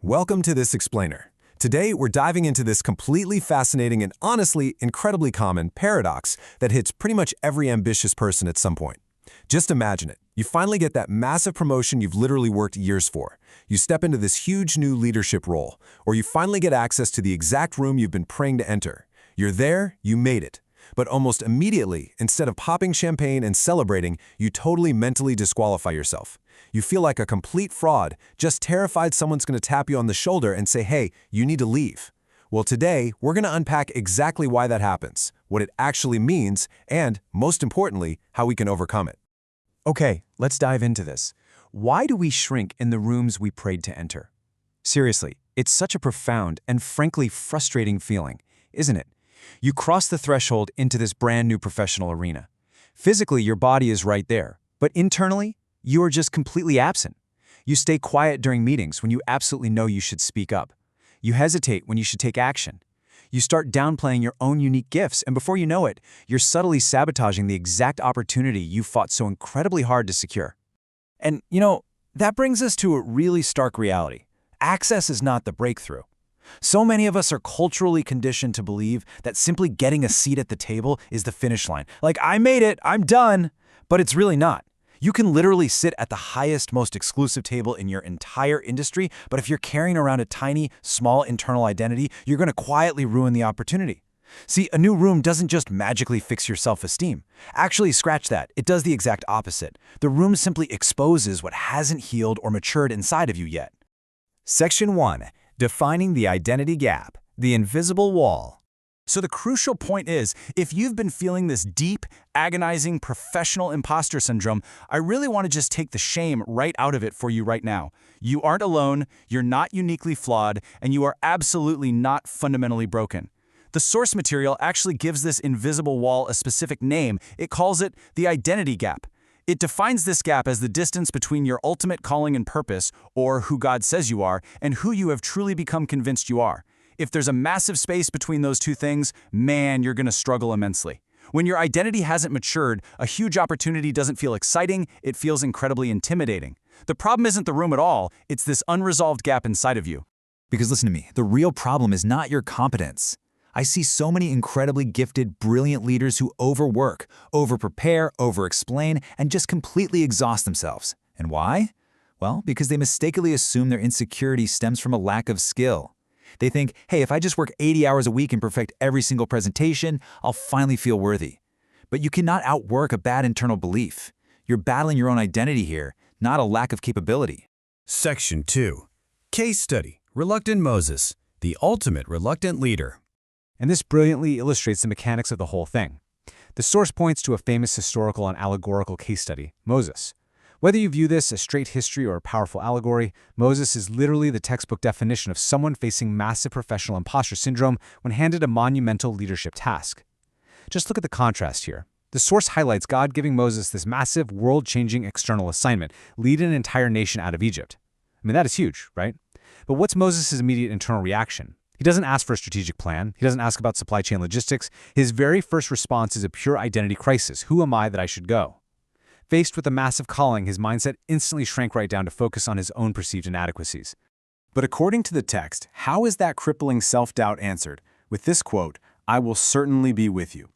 Welcome to This Explainer. Today, we're diving into this completely fascinating and honestly incredibly common paradox that hits pretty much every ambitious person at some point. Just imagine it. You finally get that massive promotion you've literally worked years for. You step into this huge new leadership role, or you finally get access to the exact room you've been praying to enter. You're there, you made it. But almost immediately, instead of popping champagne and celebrating, you totally mentally disqualify yourself. You feel like a complete fraud, just terrified someone's going to tap you on the shoulder and say, hey, you need to leave. Well, today, we're going to unpack exactly why that happens, what it actually means, and, most importantly, how we can overcome it. Okay, let's dive into this. Why do we shrink in the rooms we prayed to enter? Seriously, it's such a profound and frankly frustrating feeling, isn't it? You cross the threshold into this brand new professional arena. Physically, your body is right there, but internally, you are just completely absent. You stay quiet during meetings when you absolutely know you should speak up. You hesitate when you should take action. You start downplaying your own unique gifts, and before you know it, you're subtly sabotaging the exact opportunity you fought so incredibly hard to secure. And, that brings us to a really stark reality. Access is not the breakthrough. So many of us are culturally conditioned to believe that simply getting a seat at the table is the finish line. Like, I made it, I'm done. But it's really not. You can literally sit at the highest, most exclusive table in your entire industry, but if you're carrying around a tiny, small internal identity, you're going to quietly ruin the opportunity. See, a new room doesn't just magically fix your self-esteem. Actually, scratch that. It does the exact opposite. The room simply exposes what hasn't healed or matured inside of you yet. Section 1. Defining the identity gap, the invisible wall. So the crucial point is, if you've been feeling this deep, agonizing, professional imposter syndrome, I really want to just take the shame right out of it for you right now. You aren't alone, you're not uniquely flawed, and you are absolutely not fundamentally broken. The source material actually gives this invisible wall a specific name. It calls it the identity gap. It defines this gap as the distance between your ultimate calling and purpose, or who God says you are, and who you have truly become convinced you are. If there's a massive space between those two things, man, you're going to struggle immensely. When your identity hasn't matured, a huge opportunity doesn't feel exciting, it feels incredibly intimidating. The problem isn't the room at all, it's this unresolved gap inside of you. Because listen to me, the real problem is not your competence. I see so many incredibly gifted, brilliant leaders who overwork, overprepare, overexplain, and just completely exhaust themselves. And why? Well, because they mistakenly assume their insecurity stems from a lack of skill. They think, hey, if I just work 80 hours a week and perfect every single presentation, I'll finally feel worthy. But you cannot outwork a bad internal belief. You're battling your own identity here, not a lack of capability. Section 2. Case Study, Reluctant Moses, the Ultimate Reluctant Leader. And this brilliantly illustrates the mechanics of the whole thing. The source points to a famous historical and allegorical case study, Moses. Whether you view this as straight history or a powerful allegory, Moses is literally the textbook definition of someone facing massive professional imposter syndrome when handed a monumental leadership task. Just look at the contrast here. The source highlights God giving Moses this massive, world-changing external assignment, lead an entire nation out of Egypt. I mean, that is huge, right? But what's Moses' immediate internal reaction? He doesn't ask for a strategic plan. He doesn't ask about supply chain logistics. His very first response is a pure identity crisis. Who am I that I should go? Faced with a massive calling, his mindset instantly shrank right down to focus on his own perceived inadequacies. But according to the text, how is that crippling self-doubt answered? With this quote, "I will certainly be with you."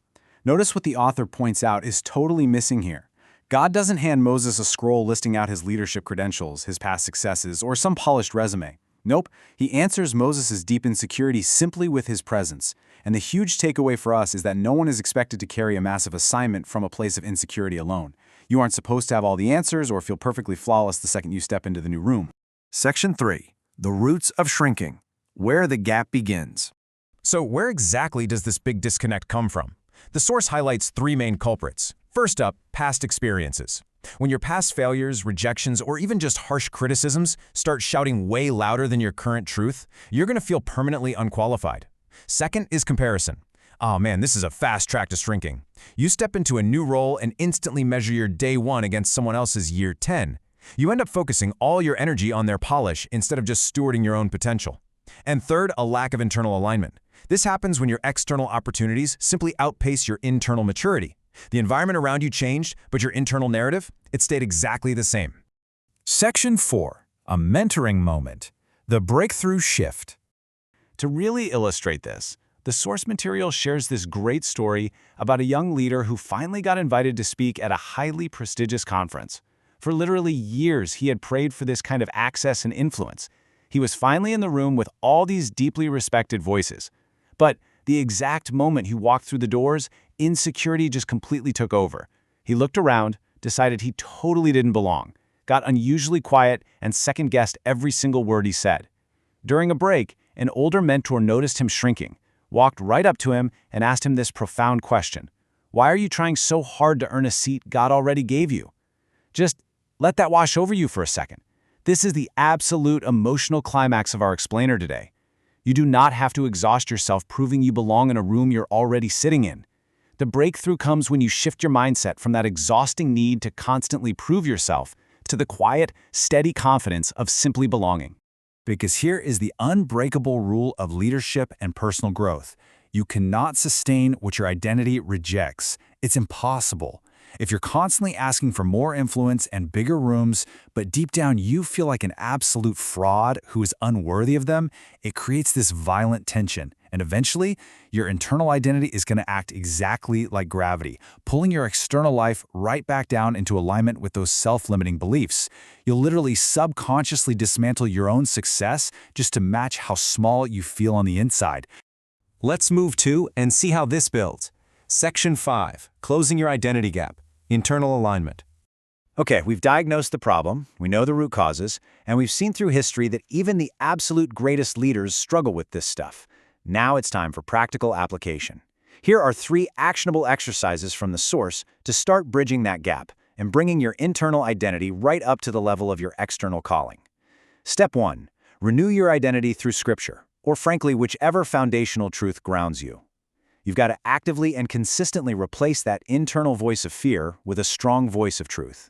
Notice what the author points out is totally missing here. God doesn't hand Moses a scroll listing out his leadership credentials, his past successes, or some polished resume. Nope, he answers Moses' deep insecurity simply with his presence. And the huge takeaway for us is that no one is expected to carry a massive assignment from a place of insecurity alone. You aren't supposed to have all the answers or feel perfectly flawless the second you step into the new room. Section 3. The Roots of Shrinking, Where the Gap Begins. So where exactly does this big disconnect come from? The source highlights three main culprits. First up, past experiences. When your past failures, rejections, or even just harsh criticisms start shouting way louder than your current truth, you're going to feel permanently unqualified. Second is comparison. Oh man, this is a fast track to shrinking. You step into a new role and instantly measure your day 1 against someone else's year 10. You end up focusing all your energy on their polish instead of just stewarding your own potential. And third, a lack of internal alignment. This happens when your external opportunities simply outpace your internal maturity. The environment around you changed, but your internal narrative, it stayed exactly the same. Section 4. A mentoring moment. The breakthrough shift. To really illustrate this, the source material shares this great story about a young leader who finally got invited to speak at a highly prestigious conference. For literally years, he had prayed for this kind of access and influence. He was finally in the room with all these deeply respected voices. But the exact moment he walked through the doors, insecurity just completely took over. He looked around, decided he totally didn't belong, got unusually quiet, and second-guessed every single word he said. During a break, an older mentor noticed him shrinking, walked right up to him, and asked him this profound question. Why are you trying so hard to earn a seat God already gave you? Just let that wash over you for a second. This is the absolute emotional climax of our explainer today. You do not have to exhaust yourself proving you belong in a room you're already sitting in. The breakthrough comes when you shift your mindset from that exhausting need to constantly prove yourself to the quiet, steady confidence of simply belonging. Because here is the unbreakable rule of leadership and personal growth. You cannot sustain what your identity rejects. It's impossible. If you're constantly asking for more influence and bigger rooms, but deep down you feel like an absolute fraud who is unworthy of them, it creates this violent tension. And eventually, your internal identity is going to act exactly like gravity, pulling your external life right back down into alignment with those self-limiting beliefs. You'll literally subconsciously dismantle your own success just to match how small you feel on the inside. Let's move to and see how this builds. Section 5, Closing Your Identity Gap, Internal Alignment. Okay, we've diagnosed the problem, we know the root causes, and we've seen through history that even the absolute greatest leaders struggle with this stuff. Now it's time for practical application. Here are 3 actionable exercises from the source to start bridging that gap and bringing your internal identity right up to the level of your external calling. Step 1. Renew your identity through Scripture, or frankly, whichever foundational truth grounds you. You've got to actively and consistently replace that internal voice of fear with a strong voice of truth.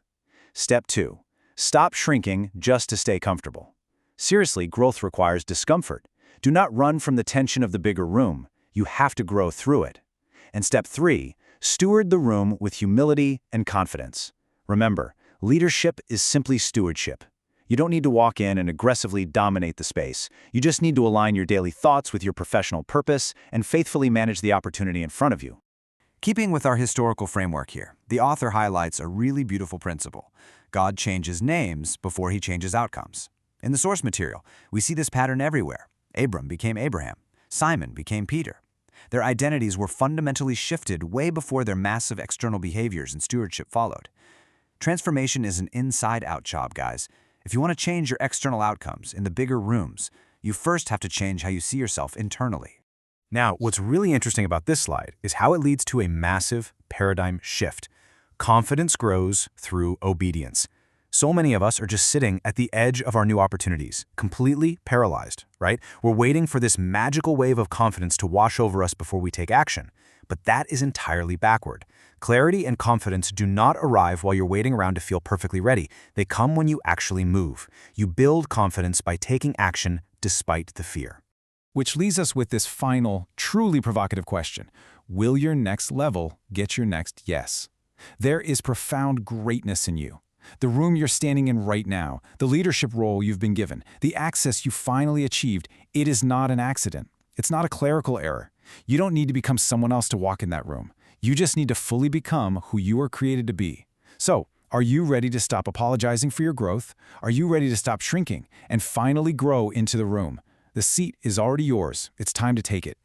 Step 2. Stop shrinking just to stay comfortable. Seriously, growth requires discomfort. Do not run from the tension of the bigger room. You have to grow through it. And step 3. Steward the room with humility and confidence. Remember, leadership is simply stewardship. You don't need to walk in and aggressively dominate the space. You just need to align your daily thoughts with your professional purpose and faithfully manage the opportunity in front of you. Keeping with our historical framework here, the author highlights a really beautiful principle. God changes names before he changes outcomes. In the source material, we see this pattern everywhere. Abram became Abraham. Simon became Peter. Their identities were fundamentally shifted way before their massive external behaviors and stewardship followed. Transformation is an inside-out job, guys. If you want to change your external outcomes in the bigger rooms, you first have to change how you see yourself internally. Now, what's really interesting about this slide is how it leads to a massive paradigm shift. Confidence grows through obedience. So many of us are just sitting at the edge of our new opportunities, completely paralyzed, right? We're waiting for this magical wave of confidence to wash over us before we take action. But that is entirely backward. Clarity and confidence do not arrive while you're waiting around to feel perfectly ready. They come when you actually move. You build confidence by taking action despite the fear. Which leaves us with this final, truly provocative question. Will your next level get your next yes? There is profound greatness in you. The room you're standing in right now, the leadership role you've been given, the access you finally achieved, it is not an accident. It's not a clerical error. You don't need to become someone else to walk in that room. You just need to fully become who you were created to be. So, are you ready to stop apologizing for your growth? Are you ready to stop shrinking and finally grow into the room? The seat is already yours. It's time to take it.